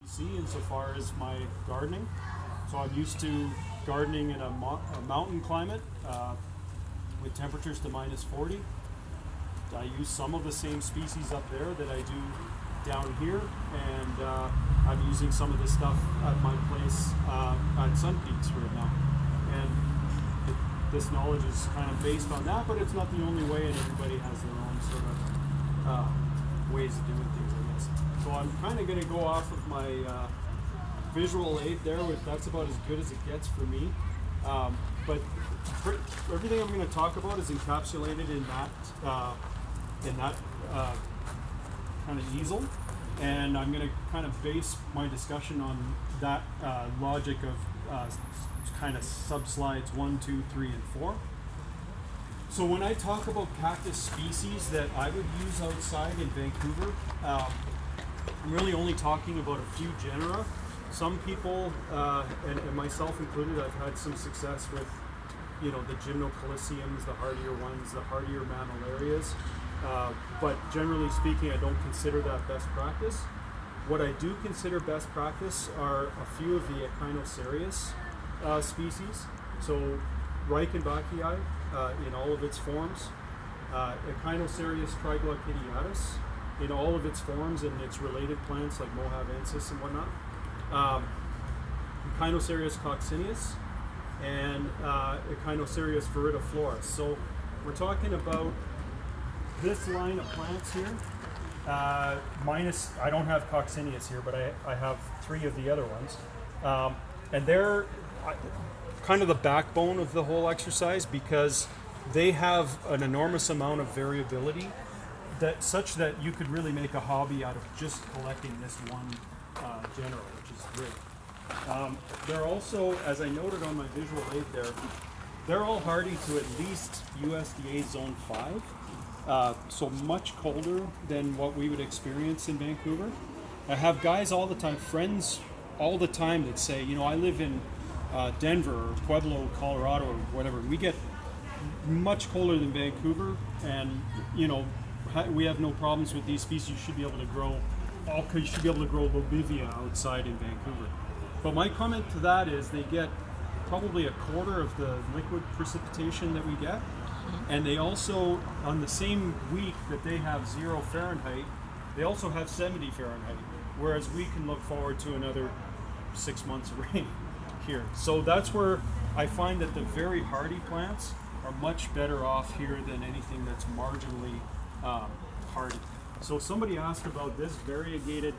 see insofar as my gardening. So I'm used to gardening in a mountain climate with temperatures to -40. I use some of the same species up there that I do down here, and I'm using some of this stuff at my place at Sun Peaks right now. And this knowledge is kind of based on that, but it's not the only way, and everybody has their own sort of ways of doing things, I guess. So I'm kind of going to go off of my visual aid there. That's about as good as it gets for me. But everything I'm going to talk about is encapsulated in that kind of easel, and I'm going to kind of base my discussion on that logic of kind of sub-slides 1, 2, 3, and 4. So when I talk about cactus species that I would use outside in Vancouver, I'm really only talking about a few genera. Some people, and myself included, I've had some success with, the gymnocalyciums, the hardier ones, the hardier mammalarias. But generally speaking, I don't consider that best practice. What I do consider best practice are a few of the Echinocereus species. So Reichenbachii in all of its forms, Echinocereus triglochidiatus in all of its forms and its related plants like mohavensis and whatnot, Echinocereus coccineus, and Echinocereus viridiflorus. So we're talking about this line of plants here, minus, I don't have coccineus here, but I have 3 of the other ones. And they're kind of the backbone of the whole exercise because they have an enormous amount of variability such that you could really make a hobby out of just collecting this one genera, which is great. They're also, as I noted on my visual aid there, they're all hardy to at least USDA Zone 5, so much colder than what we would experience in Vancouver. I have guys all the time, friends all the time that say, I live in Denver or Pueblo, Colorado, or whatever. We get much colder than Vancouver, and we have no problems with these species. You should be able to grow Lobivia outside in Vancouver. But my comment to that is they get probably a quarter of the liquid precipitation that we get, and they also, on the same week that they have 0 Fahrenheit, they also have 70 Fahrenheit, whereas we can look forward to another 6 months of rain here. So that's where I find that the very hardy plants are much better off here than anything that's marginally hardy. So somebody asked about this variegated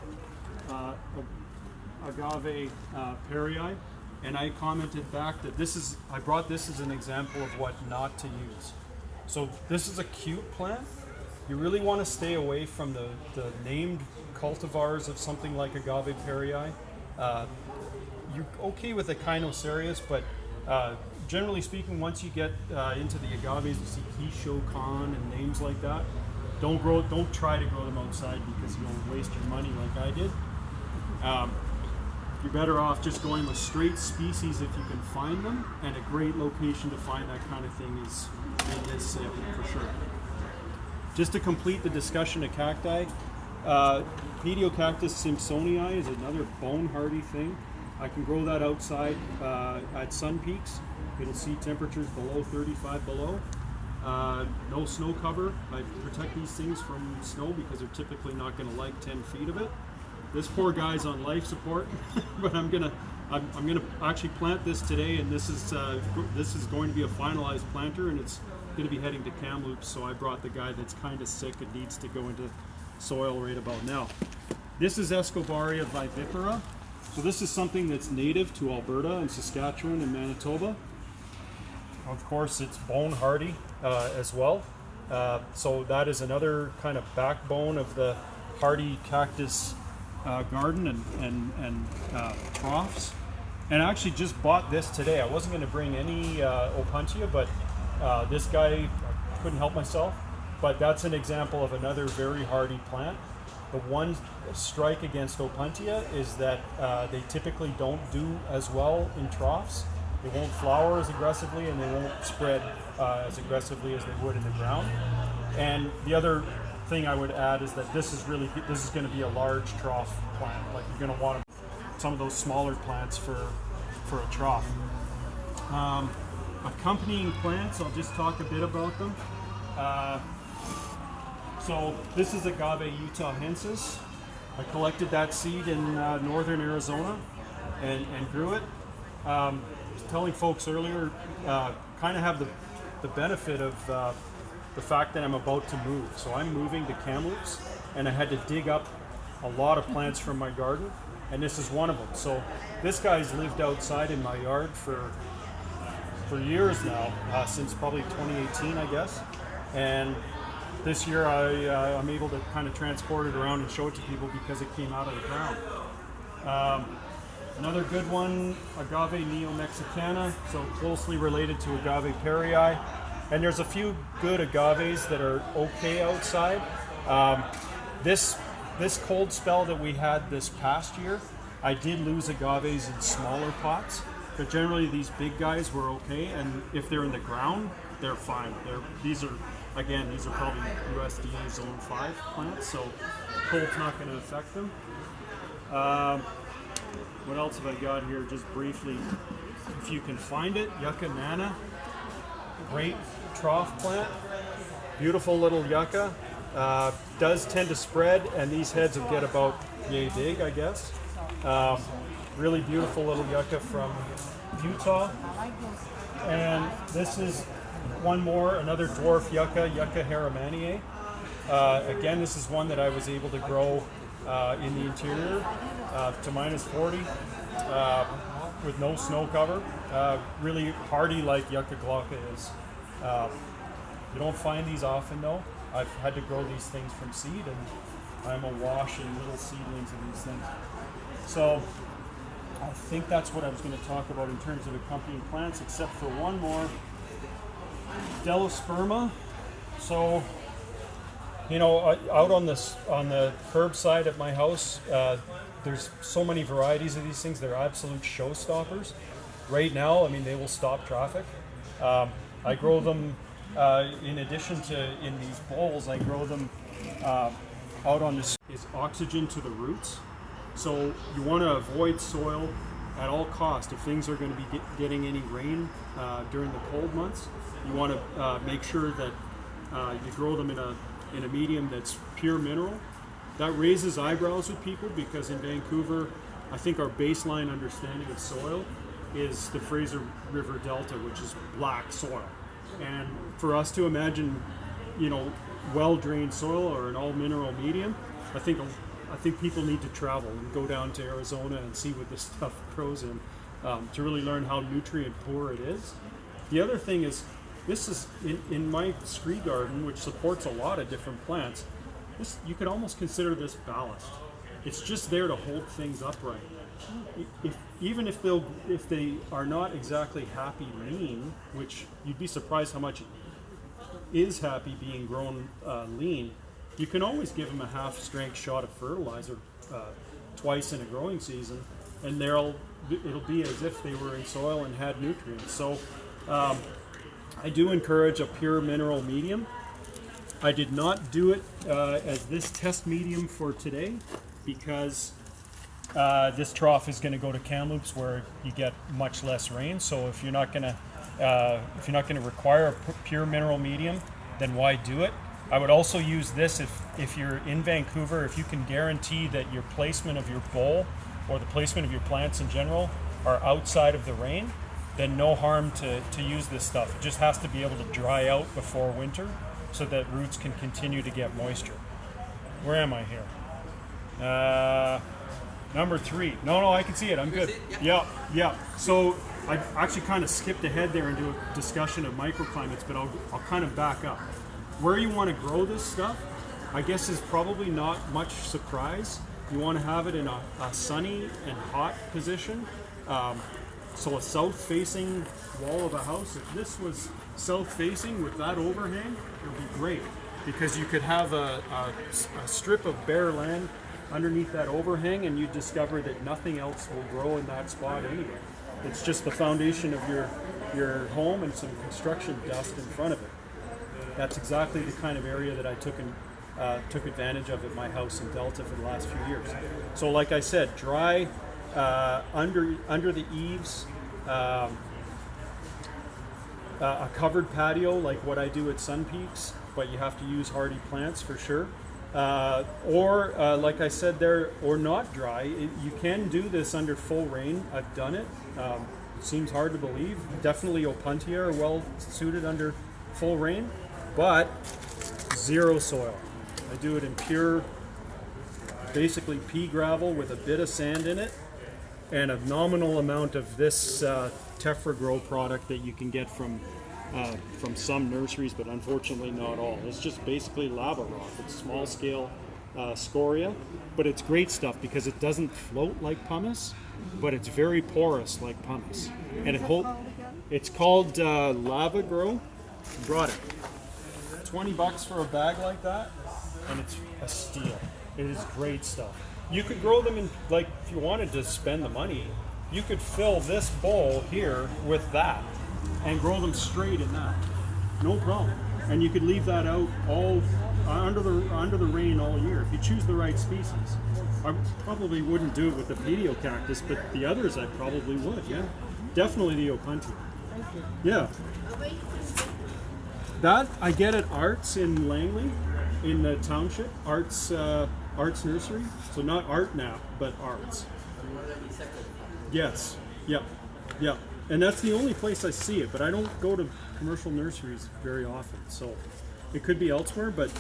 agave perii, and I commented back that I brought this as an example of what not to use. So this is a cute plant. You really want to stay away from the named cultivars of something like agave perii. You're okay with Echinocereus, but generally speaking, once you get into the agaves, you see Kisho Khan and names like that. Don't try to grow them outside because you'll waste your money like I did. You're better off just going with straight species if you can find them, and a great location to find that kind of thing is in this sale for sure. Just to complete the discussion of cacti, Pediocactus simpsonii is another bone hardy thing. I can grow that outside at Sun Peaks. It'll see temperatures below 35 below. No snow cover. I protect these things from snow because they're typically not going to like 10 feet of it. This poor guy's on life support, but I'm gonna actually plant this today, and this is going to be a finalized planter, and it's going to be heading to Kamloops. So I brought the guy that's kind of sick and needs to go into soil right about now. This is Escobaria vivipara. So this is something that's native to Alberta and Saskatchewan and Manitoba. Of course, it's bone hardy as well. So that is another kind of backbone of the hardy cactus garden and troughs. And I actually just bought this today. I wasn't going to bring any Opuntia, but this guy, I couldn't help myself. But that's an example of another very hardy plant. The one strike against Opuntia is that they typically don't do as well in troughs. They won't flower as aggressively, and they won't spread as aggressively as they would in the ground. And the other thing I would add is that this is going to be a large trough plant. Like, you're going to want to some of those smaller plants for a trough. Accompanying plants, I'll just talk a bit about them. So this is agave utahensis. I collected that seed in northern Arizona and grew it. I was telling folks earlier, kind of have the benefit of the fact that I'm about to move. So I'm moving to Kamloops, and I had to dig up a lot of plants from my garden, and this is one of them. So this guy's lived outside in my yard for years now, since probably 2018, I guess. And this year I'm able to kind of transport it around and show it to people because it came out of the ground. Another good one, agave neo-mexicana, so closely related to agave perii. And there's a few good agaves that are okay outside. This cold spell that we had this past year, I did lose agaves in smaller pots, but generally these big guys were okay, and if they're in the ground, they're fine. These are probably USDA Zone 5 plants, so cold's not going to affect them. What else have I got here, just briefly? If you can find it, Yucca nana, great trough plant, beautiful little yucca. Does tend to spread, and these heads will get about yay big, I guess. Really beautiful little yucca from Utah. And this is one more, another dwarf yucca, Yucca Harrimaniae. Again, this is one that I was able to grow in the interior to -40 with no snow cover. Really hardy like Yucca glauca is. You don't find these often though. I've had to grow these things from seed, and I'm awash in little seedlings of these things. So I think that's what I was going to talk about in terms of accompanying plants, except for one more, Delosperma. So, out on the curbside at my house, there's so many varieties of these things. They're absolute showstoppers. Right now, they will stop traffic. I grow them in addition to in these bowls. I grow them out on this is oxygen to the roots. So you want to avoid soil at all costs. If things are going to be getting any rain during the cold months, you want to make sure that you grow them in a medium that's pure mineral. That raises eyebrows with people because in Vancouver, I think our baseline understanding of soil is the Fraser River Delta, which is black soil. And for us to imagine, well-drained soil or an all-mineral medium, I think people need to travel and go down to Arizona and see what this stuff grows in to really learn how nutrient poor it is. The other thing is, this is in my scree garden, which supports a lot of different plants. You could almost consider this ballast. It's just there to hold things upright. Even if they are not exactly happy lean, which you'd be surprised how much is happy being grown lean, you can always give them a half-strength shot of fertilizer twice in a growing season, and it'll be as if they were in soil and had nutrients. So I do encourage a pure mineral medium. I did not do it as this test medium for today because this trough is going to go to Kamloops where you get much less rain. So if you're not going to require a pure mineral medium, then why do it? I would also use this if you're in Vancouver, if you can guarantee that your placement of your bowl or the placement of your plants in general are outside of the rain, then no harm to use this stuff. It just has to be able to dry out before winter so that roots can continue to get moisture. Where am I here? Number 3. No, I can see it. I'm good. Yeah. So I actually kind of skipped ahead there into a discussion of microclimates, but I'll kind of back up. Where you want to grow this stuff, I guess, is probably not much surprise. You want to have it in a sunny and hot position. So a south-facing wall of a house, if this was south-facing with that overhang, it would be great because you could have a strip of bare land underneath that overhang, and you discover that nothing else will grow in that spot anyway. It's just the foundation of your home and some construction dust in front of it. That's exactly the kind of area that I took advantage of at my house in Delta for the last few years. So like I said, dry under the eaves, a covered patio like what I do at Sun Peaks, but you have to use hardy plants for sure. Or like I said there, or not dry. You can do this under full rain. I've done it. It seems hard to believe. Definitely Opuntia are well suited under full rain, but zero soil. I do it in pure, basically pea gravel with a bit of sand in it, and a nominal amount of this Tephra Grow product that you can get from some nurseries, but unfortunately not all. It's just basically lava rock. It's small scale scoria, but it's great stuff because it doesn't float like pumice, but it's very porous like pumice. And it's called Lava Grow. Brought it. $20 for a bag like that, and it's a steal. It is great stuff. You could grow them in, like, if you wanted to spend the money, you could fill this bowl here with that and grow them straight in that. No problem. And you could leave that out all under the rain all year if you choose the right species. I probably wouldn't do it with the Pediocactus, but the others I probably would, yeah. Definitely the Opuntia. Thank you. Yeah. That I get at Arts in Langley, in the township. Arts Nursery. So not Art Nap, but Arts. Yes. Yep. Yep. And that's the only place I see it, but I don't go to commercial nurseries very often. So it could be elsewhere, but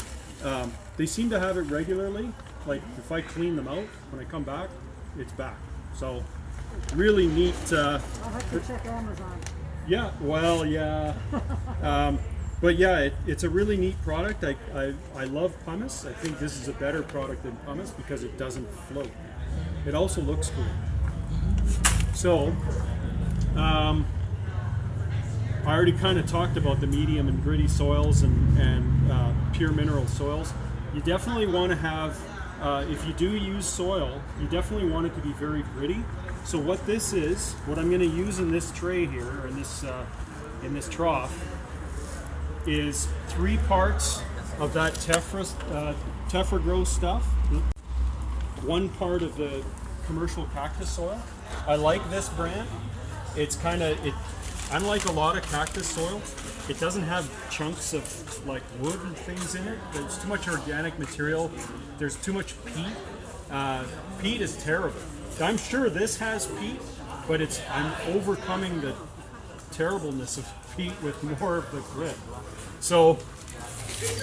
they seem to have it regularly. Like if I clean them out, when I come back, it's back. So really neat. I'll have to check Amazon. Yeah, well, yeah. But yeah, it's a really neat product. I love pumice. I think this is a better product than pumice because it doesn't float. It also looks cool. So, I already kind of talked about the medium and gritty soils and pure mineral soils. You definitely want to have, if you do use soil, you definitely want it to be very gritty. So what this is, what I'm going to use in this tray here, in this trough, is 3 parts of that Tephra Grow stuff, 1 part of the commercial cactus soil. I like this brand. It's unlike a lot of cactus soil, it doesn't have chunks of like wood and things in it. There's too much organic material. There's too much peat. Peat is terrible. I'm sure this has peat, but I'm overcoming the terribleness of peat with more of the grit. So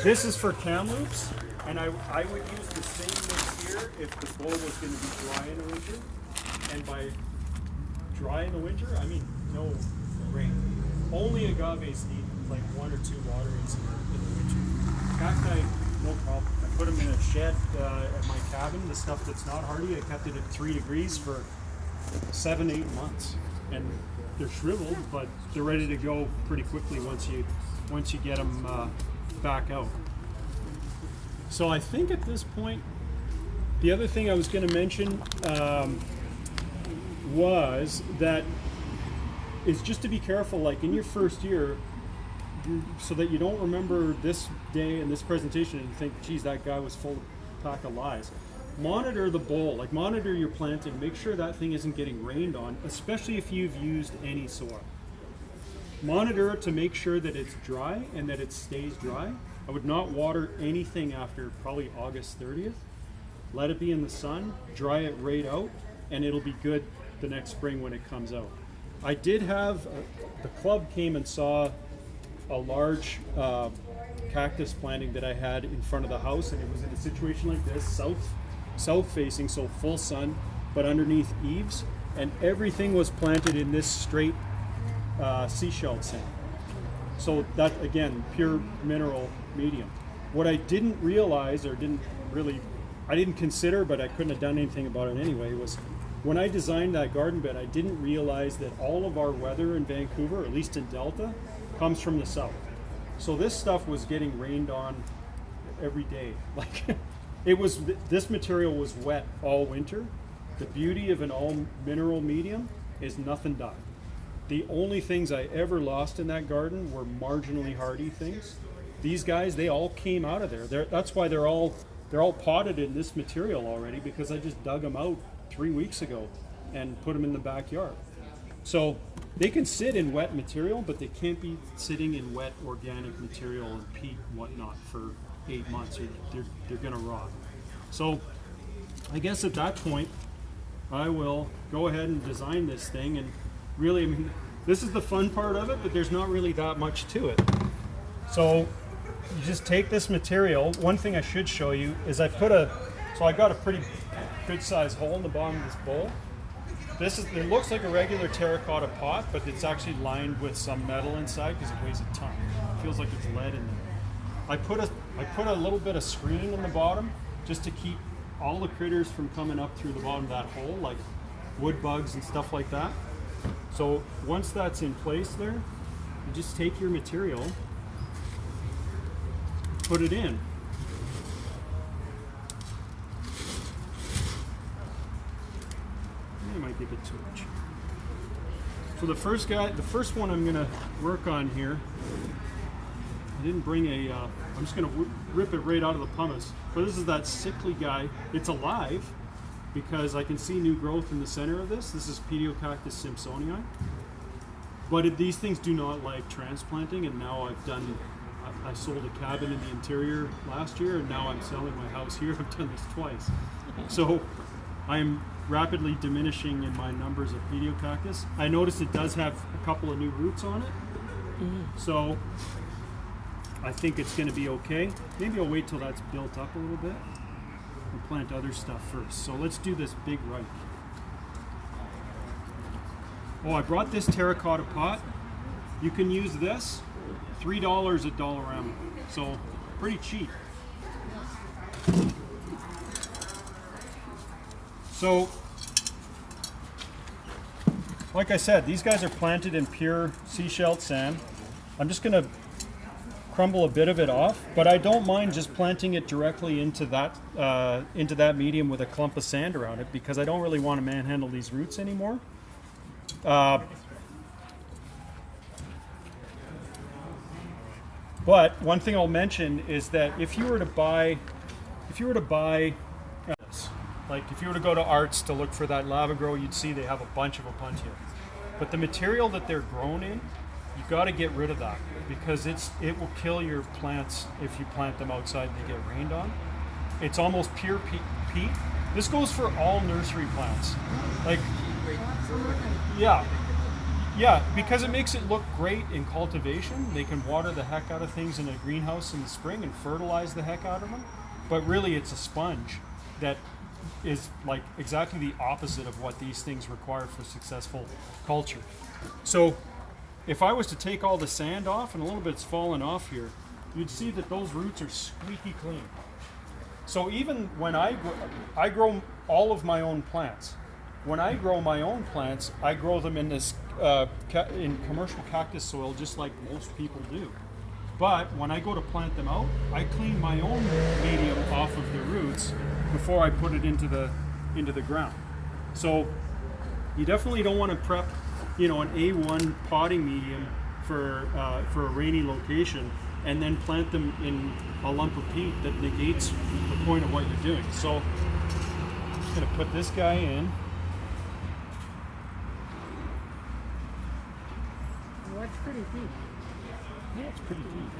this is for Kamloops, and I would use the same mix here if the bowl was going to be dry in the winter. And by dry in the winter, I mean no rain. Only agaves need like 1 or 2 waterings in the winter. Cacti, no problem. I put them in a shed at my cabin. The stuff that's not hardy, I kept it at 3 degrees for 7-8 months. And they're shriveled, but they're ready to go pretty quickly once you get them back out. So I think at this point, the other thing I was going to mention was that is just to be careful, like in your first year, so that you don't remember this day and this presentation and think, geez, that guy was full of pack of lies. Monitor the bowl, like monitor your planting, make sure that thing isn't getting rained on, especially if you've used any soil. Monitor it to make sure that it's dry and that it stays dry. I would not water anything after probably August 30th. Let it be in the sun, dry it right out, and it'll be good the next spring when it comes out. I did have, the club came and saw a large cactus planting that I had in front of the house, and it was in a situation like this, south facing, so full sun, but underneath eaves, and everything was planted in this straight seashell sand. So that, again, pure mineral medium. What I didn't realize, or I didn't consider, but I couldn't have done anything about it anyway, was when I designed that garden bed, I didn't realize that all of our weather in Vancouver, at least in Delta, comes from the south. So this stuff was getting rained on every day. Like this material was wet all winter. The beauty of an all mineral medium is nothing died. The only things I ever lost in that garden were marginally hardy things. These guys, they all came out of there. That's why they're all potted in this material already, because I just dug them out 3 weeks ago, and put them in the backyard. So they can sit in wet material, but they can't be sitting in wet organic material and peat and whatnot for 8 months, or they're gonna rot. So I guess at that point, I will go ahead and design this thing, and really, I mean, this is the fun part of it, but there's not really that much to it. So you just take this material. One thing I should show you is I got a pretty good sized hole in the bottom of this bowl. It looks like a regular terracotta pot, but it's actually lined with some metal inside because it weighs a ton. It feels like it's lead in there. I put a little bit of screen in the bottom just to keep all the critters from coming up through the bottom of that hole, like wood bugs and stuff like that. So once that's in place there, you just take your material, put it in. It might be a bit too much. So the first one I'm gonna work on here, I didn't bring I'm just gonna rip it right out of the pumice. But this is that sickly guy. It's alive because I can see new growth in the center of this. This is Pedicactus simpsonii. But these things do not like transplanting, and now I sold a cabin in the interior last year, and now I'm selling my house here. I've done this twice. So I'm rapidly diminishing in my numbers of Pedicactus. I noticed it does have a couple of new roots on it. So I think it's going to be okay. Maybe I'll wait till that's built up a little bit and plant other stuff first. So let's do this big right. Oh, I brought this terracotta pot. You can use this. $3 at Dollarama. So pretty cheap. So, like I said, these guys are planted in pure seashell sand. I'm just going to crumble a bit of it off, but I don't mind just planting it directly into that medium with a clump of sand around it, because I don't really want to manhandle these roots anymore. But one thing I'll mention is that if you were to buy like if you were to go to Arts to look for that lava grow, you'd see they have a bunch of Opuntia. But the material that they're grown in, you got to get rid of that, because it will kill your plants if you plant them outside and they get rained on. It's almost pure peat. This goes for all nursery plants. Like, yeah, because it makes it look great in cultivation. They can water the heck out of things in a greenhouse in the spring and fertilize the heck out of them. But really, it's a sponge that is like exactly the opposite of what these things require for successful culture. So if I was to take all the sand off, and a little bit's fallen off here, you'd see that those roots are squeaky clean. So even when I grow all of my own plants. When I grow my own plants, I grow them in this in commercial cactus soil, just like most people do. But when I go to plant them out, I clean my own medium off of the roots before I put it into the ground. So you definitely don't want to prep, an A1 potting medium for a rainy location and then plant them in a lump of peat that negates the point of what you're doing. So I'm just going to put this guy in. Well, that's pretty deep. Yeah, it's pretty deep.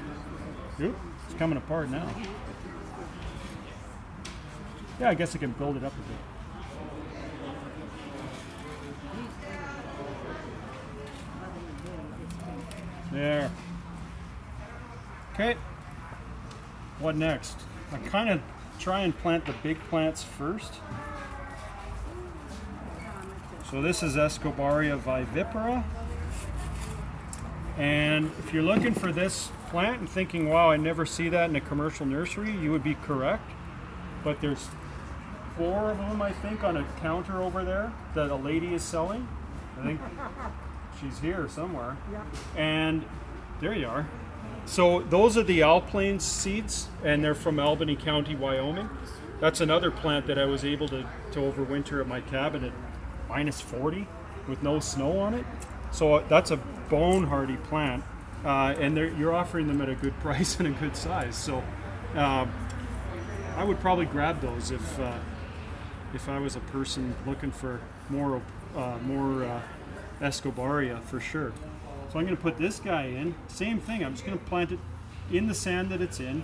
Yep, it's coming apart now. Yeah, I guess I can build it up a bit. There. Okay. What next? I kind of try and plant the big plants first. So this is Escobaria vivipara. And if you're looking for this plant and thinking, wow, I never see that in a commercial nursery, you would be correct. But there's 4 of them, I think, on a counter over there that a lady is selling. I think she's here somewhere. Yeah. And there you are. So those are the Alplains seeds, and they're from Albany County, Wyoming. That's another plant that I was able to overwinter at my cabin at -40 with no snow on it. So that's a bone hardy plant, and you're offering them at a good price and a good size. So I would probably grab those if I was a person looking for more Escobaria for sure. So I'm going to put this guy in. Same thing. I'm just going to plant it in the sand that it's in.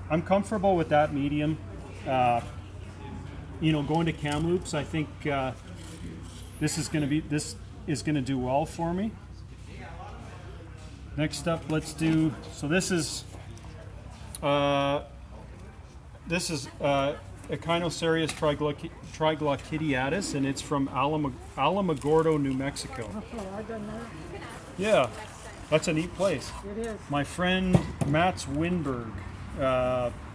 I'm comfortable with that medium. Going to Kamloops, I think this is going to do well for me. Next up, let's do. So this is Echinocerius triglochidiatus, and it's from Alamogordo, New Mexico. Oh, I've done that. Yeah, that's a neat place. It is. My friend Mats Winberg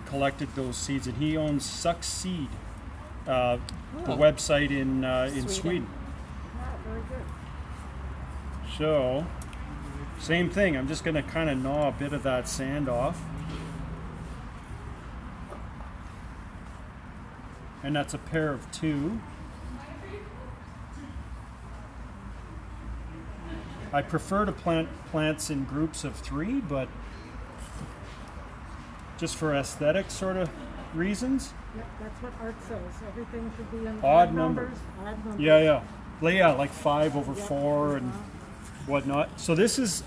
collected those seeds, and he owns Succeed, the website in Sweden. Yeah, very good. So, same thing. I'm just going to kind of gnaw a bit of that sand off. And that's a pair of 2. I prefer to plant plants in groups of 3, but just for aesthetic sort of reasons. Yep, that's what art says. Everything should be in Odd numbers. Odd numbers. Yeah, like 5 over 4 and whatnot. So this is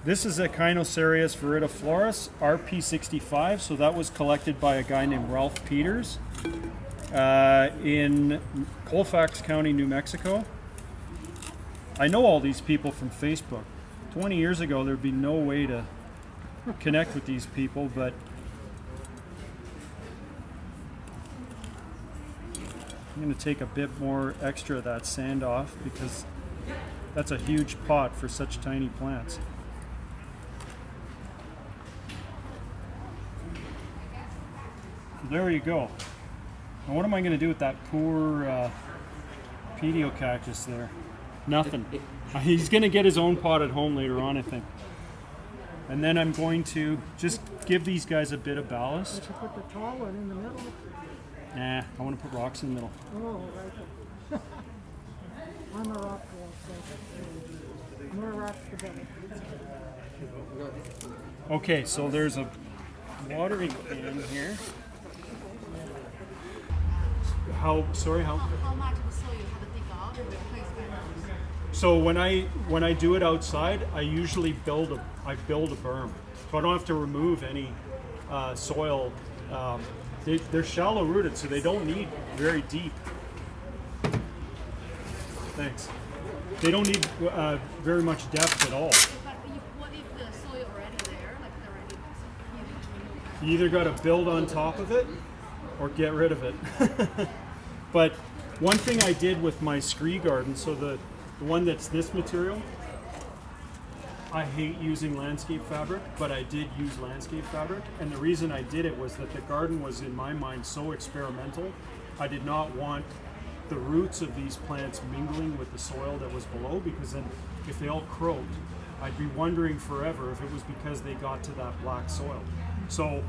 Echinocerius viridiflorus, RP65. So that was collected by a guy named Ralph Peters in Colfax County, New Mexico. I know all these people from Facebook. 20 years ago, there'd be no way to connect with these people, but I'm going to take a bit more extra of that sand off because that's a huge pot for such tiny plants. So there you go. Now what am I going to do with that poor pedicactus there? Nothing. He's going to get his own pot at home later on, I think. And then I'm going to just give these guys a bit of ballast. You should put the tall one in the middle. Nah, I want to put rocks in the middle. Oh, right. I'm a rock wall, so more rocks the better. Okay, so there's a watering can here. How much of the soil you have to dig out and replace by rocks? So when I do it outside, I usually build a berm, so I don't have to remove any soil. They're shallow rooted, so they don't need very deep. Thanks. They don't need very much depth at all. But what if the soil already there, like they're already You either got to build on top of it or get rid of it. But one thing I did with my scree garden, so the one that's this material, I hate using landscape fabric, but I did use landscape fabric. And the reason I did it was that the garden was, in my mind, so experimental. I did not want the roots of these plants mingling with the soil that was below, because then if they all croaked, I'd be wondering forever if it was because they got to that black soil. So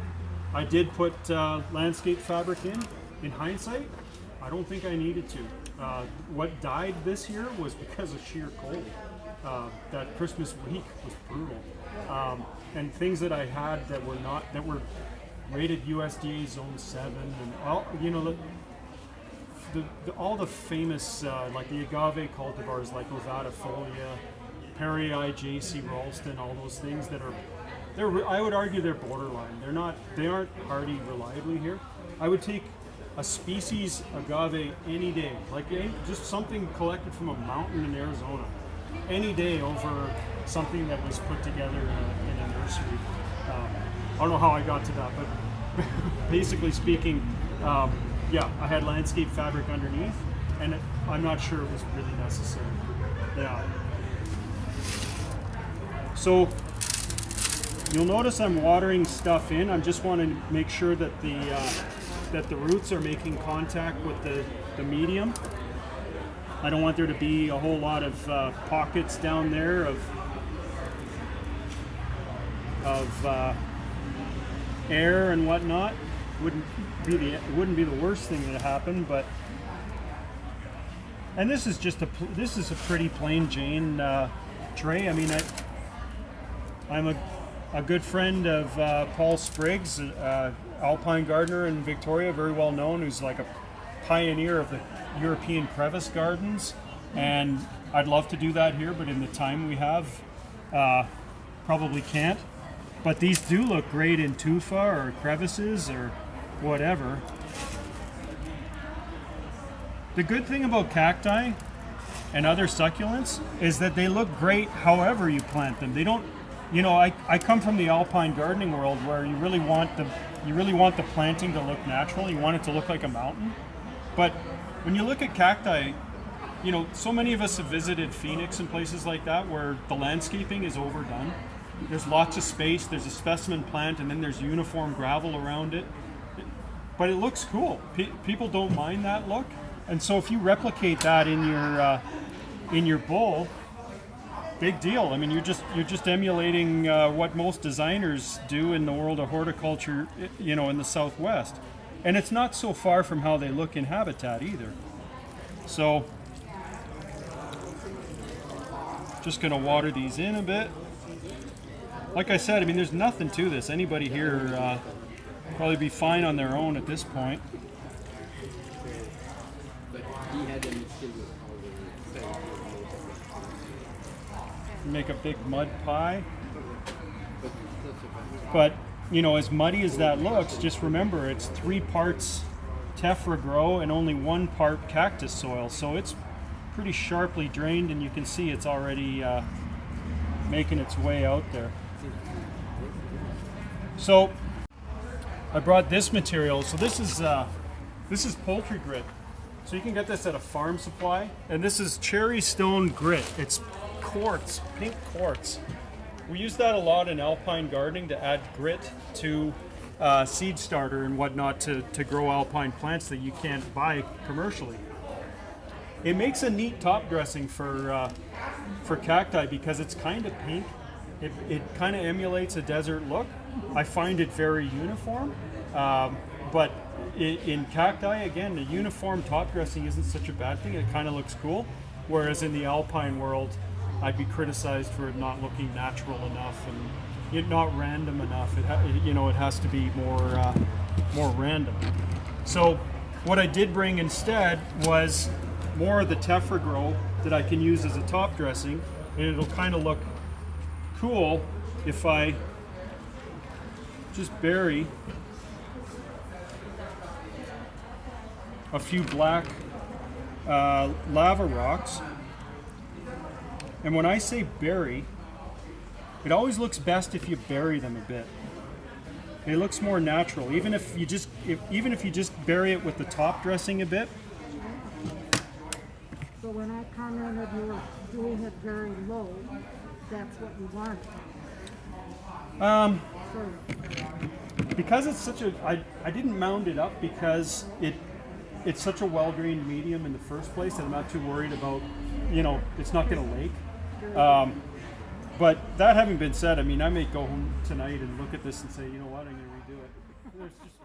I did put landscape fabric in. In hindsight, I don't think I needed to. What died this year was because of sheer cold. That Christmas week was brutal. And things that I had that were rated USDA Zone 7, and all, all the famous, like the agave cultivars like Ovadifolia, Perrii, J.C. Ralston, all those things that are, I would argue they're borderline. They aren't hardy reliably here. I would take a species agave any day, like just something collected from a mountain in Arizona, any day over something that was put together in a nursery. I don't know how I got to that, but basically speaking, yeah, I had landscape fabric underneath, and I'm not sure it was really necessary. Yeah. So you'll notice I'm watering stuff in. I just want to make sure that the roots are making contact with the medium. I don't want there to be a whole lot of pockets down there of air and whatnot. Wouldn't be the worst thing that happened, but. And this is just a pretty plain Jane tray. I mean, I'm a good friend of Paul Spriggs, alpine gardener in Victoria, very well known, who's like a pioneer of European crevice gardens, and I'd love to do that here, but in the time we have, probably can't. But these do look great in tufa or crevices or whatever. The good thing about cacti and other succulents is that they look great however you plant them. They don't, you know, I come from the alpine gardening world where you really want the planting to look natural. You want it to look like a mountain. But when you look at cacti, you know, so many of us have visited Phoenix and places like that where the landscaping is overdone. There's lots of space, there's a specimen plant, and then there's uniform gravel around it. But it looks cool. People don't mind that look. And so if you replicate that in your bowl, big deal. I mean, you're just emulating what most designers do in the world of horticulture, you know, in the Southwest. And it's not so far from how they look in habitat either. So, just gonna water these in a bit. Like I said, I mean, there's nothing to this. Anybody here probably be fine on their own at this point. Make a big mud pie. But, you know, as muddy as that looks, just remember it's 3 parts tephra grow and only 1 part cactus soil. So it's pretty sharply drained, and you can see it's already making its way out there. So I brought this material. So this is poultry grit. So you can get this at a farm supply, and this is cherry stone grit. It's quartz, pink quartz. We use that a lot in alpine gardening to add grit to seed starter and whatnot to grow alpine plants that you can't buy commercially. It makes a neat top dressing for cacti because it's kind of pink. It kind of emulates a desert look. I find it very uniform, but in cacti, again, the uniform top dressing isn't such a bad thing. It kind of looks cool. Whereas in the alpine world, I'd be criticized for it not looking natural enough and it not random enough. It has to be more random. So what I did bring instead was more of the tephra grow that I can use as a top dressing, and it'll kind of look cool if I just bury a few black lava rocks. And when I say bury, it always looks best if you bury them a bit. It looks more natural, even if you just bury it with the top dressing a bit. So when I commented you were doing it very low, that's what you wanted. Because it's such a, I didn't mound it up because it's such a well-drained medium in the first place that I'm not too worried about, you know, it's not going to lake. But that having been said, I mean, I may go home tonight and look at this and say, you know what, I'm going to redo it. There's just